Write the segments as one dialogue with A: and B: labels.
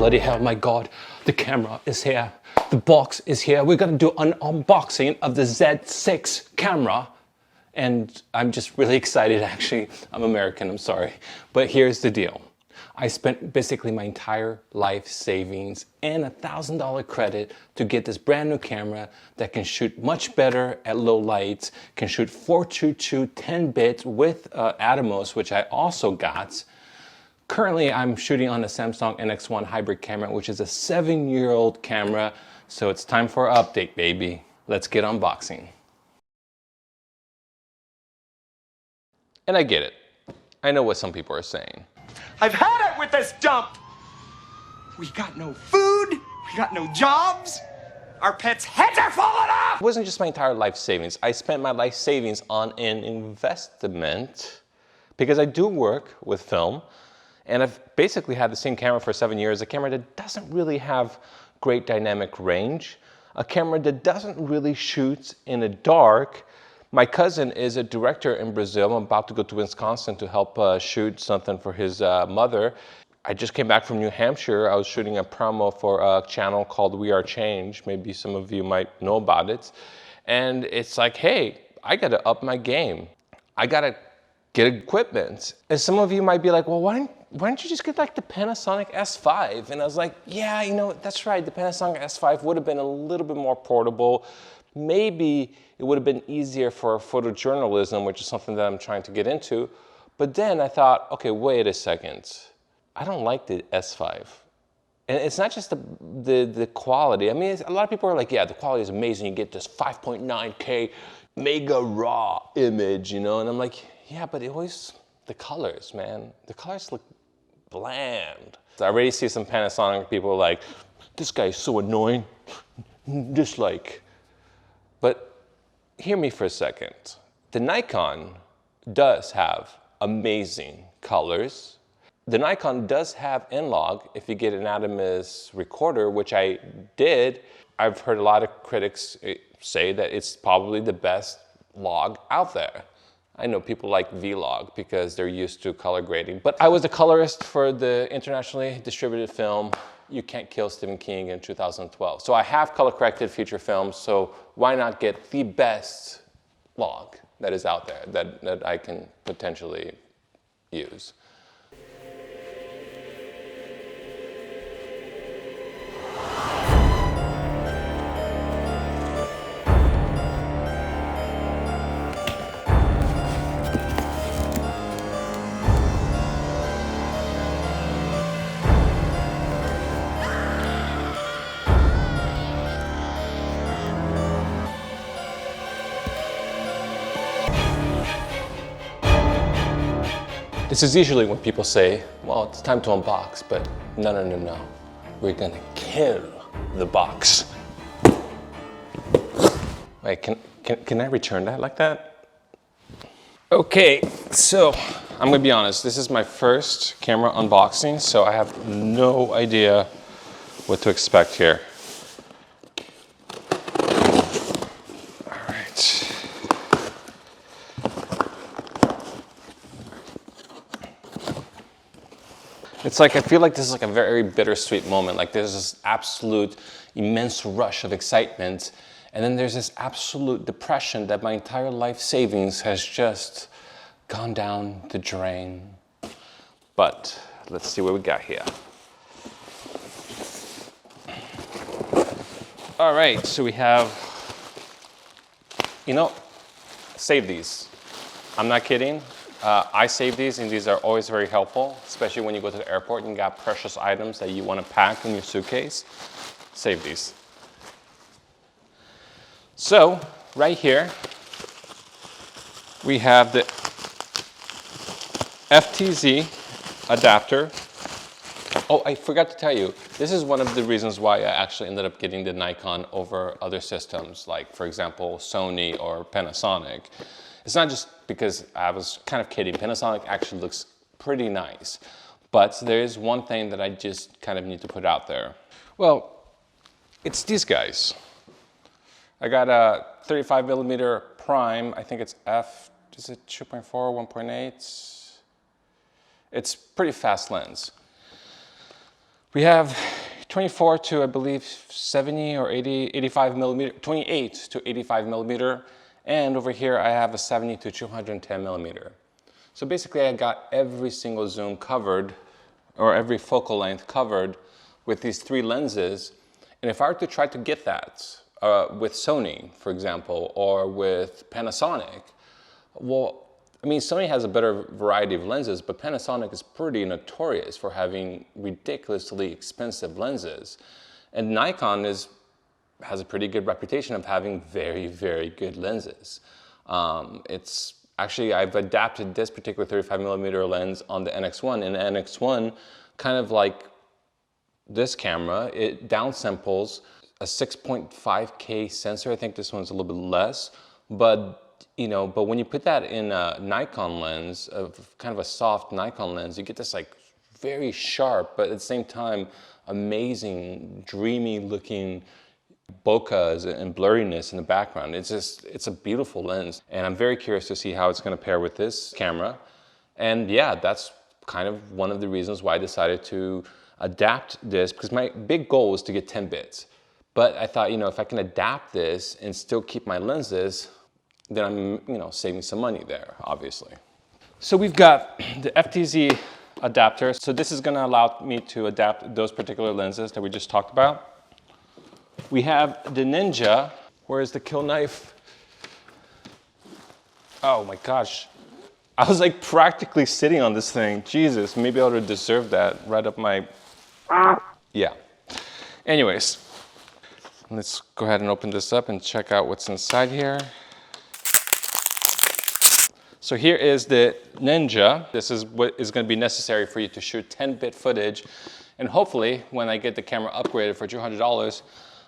A: bloody hell, my God, the camera is here. The box is here. We're gonna do an unboxing of the Z6 camera. And I'm just really excited, actually. I'm American, I'm sorry. But here's the deal. I spent basically my entire life savings and $1,000 credit to get this brand new camera that can shoot much better at low lights, can shoot 422 10-bit with Atomos, which I also got. Currently, I'm shooting on a Samsung NX1 hybrid camera, which is a 7-year-old camera. So it's time for an update, baby. Let's get unboxing. And I get it. I know what some people are saying.
B: I've had it with this dump! We got no food, we got no jobs, our pets' heads are falling off!
A: It wasn't just my entire life savings. I spent my life savings on an investment because I do work with film, and I've basically had the same camera for 7 years, a camera that doesn't really have great dynamic range, a camera that doesn't really shoot in the dark. My cousin is a director in Brazil. I'm about to go to Wisconsin to help shoot something for his mother. I just came back from New Hampshire. I was shooting a promo for a channel called We Are Change. Maybe some of you might know about it. And it's like, hey, I gotta up my game. I gotta get equipment. And some of you might be like, well, why don't you just get like the Panasonic S5? And I was like, yeah, you know, that's right. The Panasonic S5 would have been a little bit more portable. Maybe it would have been easier for photojournalism, which is something that I'm trying to get into. But then I thought, okay, wait a second. I don't like the S5. And it's not just the quality. I mean, a lot of people are like, yeah, the quality is amazing. You get this 5.9K mega raw image, you know? And I'm like, yeah, but the colors, man. The colors look bland. I already see some Panasonic people like, this guy is so annoying. Dislike. But hear me for a second. The Nikon does have amazing colors. The Nikon does have N-Log if you get an Atomos recorder, which I did. I've heard a lot of critics say that it's probably the best log out there. I know people like V-Log because they're used to color grading, but I was a colorist for the internationally distributed film You Can't Kill Stephen King in 2012. So I have color corrected feature films, so why not get the best log that is out there that I can potentially use? This is usually when people say, well, it's time to unbox, but no. We're gonna kill the box. Wait, can I return that like that? Okay, so I'm gonna be honest, this is my first camera unboxing, so I have no idea what to expect here. It's like, I feel like this is like a very bittersweet moment. Like there's this absolute immense rush of excitement. And then there's this absolute depression that my entire life savings has just gone down the drain. But let's see what we got here. All right, so we have, save these. I'm not kidding. I save these, and these are always very helpful, especially when you go to the airport and you got precious items that you want to pack in your suitcase. Save these. So, right here, we have the FTZ adapter. Oh, I forgot to tell you, this is one of the reasons why I actually ended up getting the Nikon over other systems, like, for example, Sony or Panasonic. It's not just because I was kind of kidding. Panasonic actually looks pretty nice. But there is one thing that I just kind of need to put out there. Well, it's these guys. I got a 35mm prime. I think it's is it 2.4, 1.8? It's pretty fast lens. We have 24 to, I believe, 70 or 80, 85 millimeter, 28 to 85 millimeter. And over here, I have a 70 to 210 millimeter. So basically, I got every single zoom covered, or every focal length covered with these 3 lenses. And if I were to try to get that with Sony, for example, or with Panasonic, well, I mean, Sony has a better variety of lenses, but Panasonic is pretty notorious for having ridiculously expensive lenses. And Nikon has a pretty good reputation of having very, very good lenses. It's actually, I've adapted this particular 35 millimeter lens on the NX1, and the NX1, kind of like this camera, it downsamples a 6.5K sensor. I think this one's a little bit less, but but when you put that in a Nikon lens, kind of a soft Nikon lens, you get this like very sharp, but at the same time, amazing, dreamy looking bokehs and blurriness in the background. It's a beautiful lens. And I'm very curious to see how it's gonna pair with this camera. And yeah, that's kind of one of the reasons why I decided to adapt this, because my big goal was to get 10 bits. But I thought, if I can adapt this and still keep my lenses, then I'm, saving some money there, obviously. So we've got the FTZ adapter. So this is gonna allow me to adapt those particular lenses that we just talked about. We have the Ninja. Where's the kill knife? Oh my gosh. I was like practically sitting on this thing. Jesus, maybe I would have deserved that right up my, yeah. Anyways, let's go ahead and open this up and check out what's inside here. So here is the Ninja. This is what is going to be necessary for you to shoot 10-bit footage. And hopefully, when I get the camera upgraded for $200,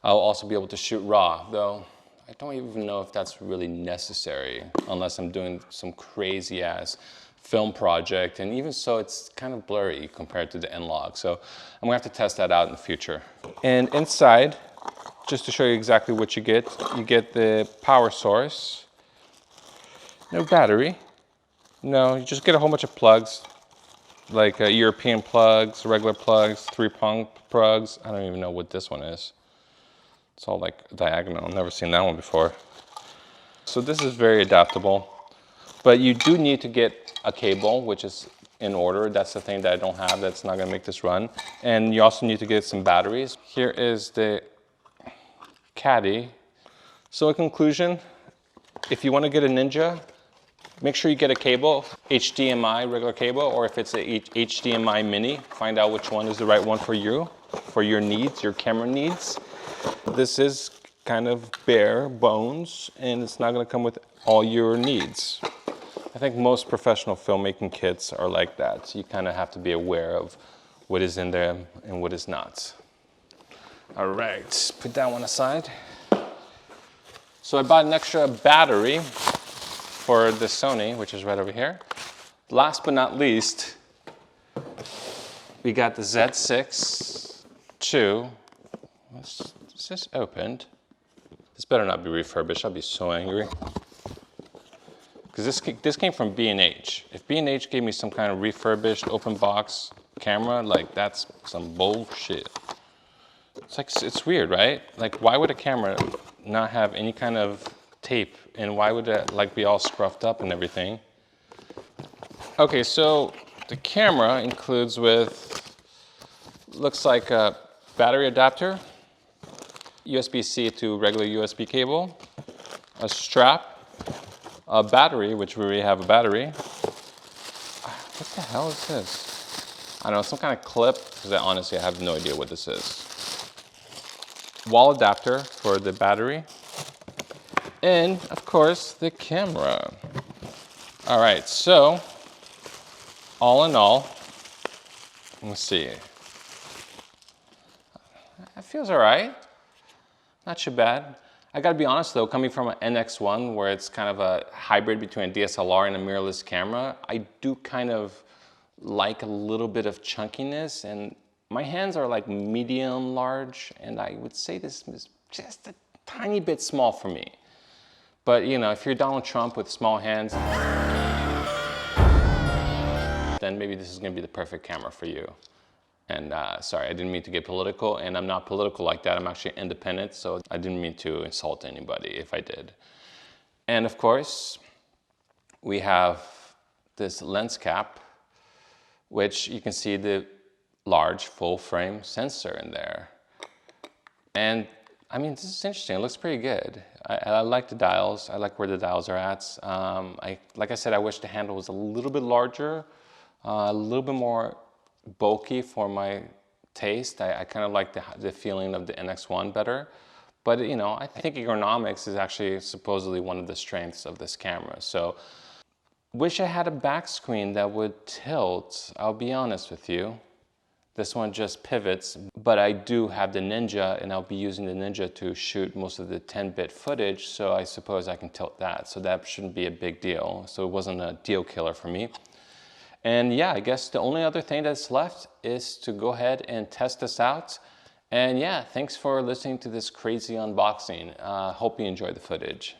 A: I'll also be able to shoot RAW, though I don't even know if that's really necessary unless I'm doing some crazy ass film project. And even so, it's kind of blurry compared to the N-Log. So I'm gonna have to test that out in the future. And inside, just to show you exactly what you get the power source, no battery. No, you just get a whole bunch of plugs, like European plugs, regular plugs, 3-prong plugs. I don't even know what this one is. It's all like diagonal. I've never seen that one before. So this is very adaptable, but you do need to get a cable, which is in order. That's the thing that I don't have. That's not gonna make this run. And you also need to get some batteries. Here is the caddy. So in conclusion, if you wanna get a Ninja, make sure you get a cable, HDMI regular cable, or if it's a HDMI mini, find out which one is the right one for you, for your needs, your camera needs. This is kind of bare bones, and it's not gonna come with all your needs. I think most professional filmmaking kits are like that. So you kind of have to be aware of what is in there and what is not. All right, put that one aside. So I bought an extra battery for the Sony, which is right over here. Last but not least, we got the Z6 II. Is this opened? This better not be refurbished. I'll be so angry. Because this came from B&H. If B&H gave me some kind of refurbished open box camera, like that's some bullshit. It's weird, right? Like, why would a camera not have any kind of tape, and why would it like be all scruffed up and everything? Okay, so the camera includes looks like a battery adapter, USB-C to regular USB cable, a strap, a battery, which we already have a battery. What the hell is this? I don't know, some kind of clip, because honestly I have no idea what this is. Wall adapter for the battery. And of course, the camera. All right, so all in all, let's see. It feels all right, not too bad. I gotta be honest though, coming from an NX1 where it's kind of a hybrid between a DSLR and a mirrorless camera, I do kind of like a little bit of chunkiness, and my hands are like medium large, and I would say this is just a tiny bit small for me. But if you're Donald Trump with small hands, then maybe this is gonna be the perfect camera for you. And sorry, I didn't mean to get political, and I'm not political like that. I'm actually independent, so I didn't mean to insult anybody if I did. And of course, we have this lens cap, which you can see the large full frame sensor in there. And I mean, this is interesting. It looks pretty good. I like the dials. I like where the dials are at. Like I said, I wish the handle was a little bit larger, a little bit more bulky for my taste. I kind of like the feeling of the NX1 better. But you know, I think ergonomics is actually supposedly one of the strengths of this camera. So wish I had a back screen that would tilt, I'll be honest with you. This one just pivots, but I do have the Ninja, and I'll be using the Ninja to shoot most of the 10-bit footage, so I suppose I can tilt that. So that shouldn't be a big deal. So it wasn't a deal killer for me. And yeah, I guess the only other thing that's left is to go ahead and test this out. And yeah, thanks for listening to this crazy unboxing. Hope you enjoy the footage.